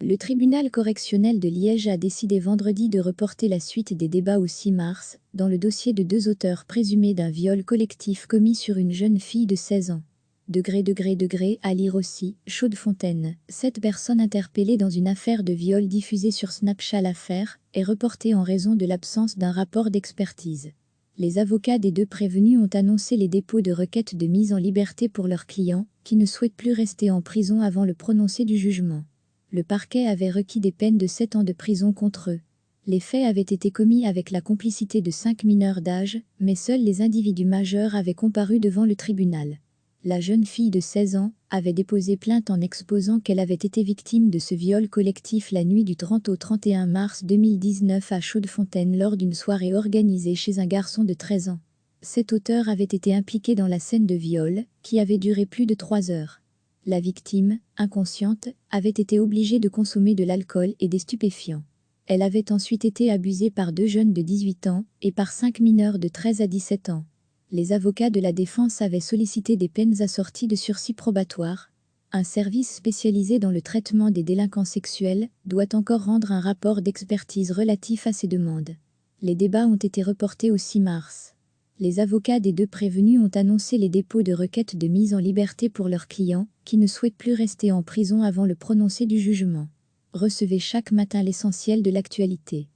Le tribunal correctionnel de Liège a décidé vendredi de reporter la suite des débats au 6 mars, dans le dossier de 2 auteurs présumés d'un viol collectif commis sur une jeune fille de 16 ans. Ali Rossi, Chaudefontaine, 7 personnes interpellées dans une affaire de viol diffusée sur Snapchat. L'affaire est reportée en raison de l'absence d'un rapport d'expertise. Les avocats des 2 prévenus ont annoncé les dépôts de requêtes de mise en liberté pour leurs clients, qui ne souhaitent plus rester en prison avant le prononcé du jugement. Le parquet avait requis des peines de 7 ans de prison contre eux. Les faits avaient été commis avec la complicité de 5 mineurs d'âge, mais seuls les individus majeurs avaient comparu devant le tribunal. La jeune fille de 16 ans avait déposé plainte en exposant qu'elle avait été victime de ce viol collectif la nuit du 30 au 31 mars 2019 à Chaudefontaine lors d'une soirée organisée chez un garçon de 13 ans. Cet auteur avait été impliqué dans la scène de viol, qui avait duré plus de 3 heures. La victime, inconsciente, avait été obligée de consommer de l'alcool et des stupéfiants. Elle avait ensuite été abusée par 2 jeunes de 18 ans et par 5 mineurs de 13 à 17 ans. Les avocats de la défense avaient sollicité des peines assorties de sursis probatoire. Un service spécialisé dans le traitement des délinquants sexuels doit encore rendre un rapport d'expertise relatif à ces demandes. Les débats ont été reportés au 6 mars. Les avocats des 2 prévenus ont annoncé les dépôts de requêtes de mise en liberté pour leurs clients, qui ne souhaitent plus rester en prison avant le prononcé du jugement. Recevez chaque matin l'essentiel de l'actualité.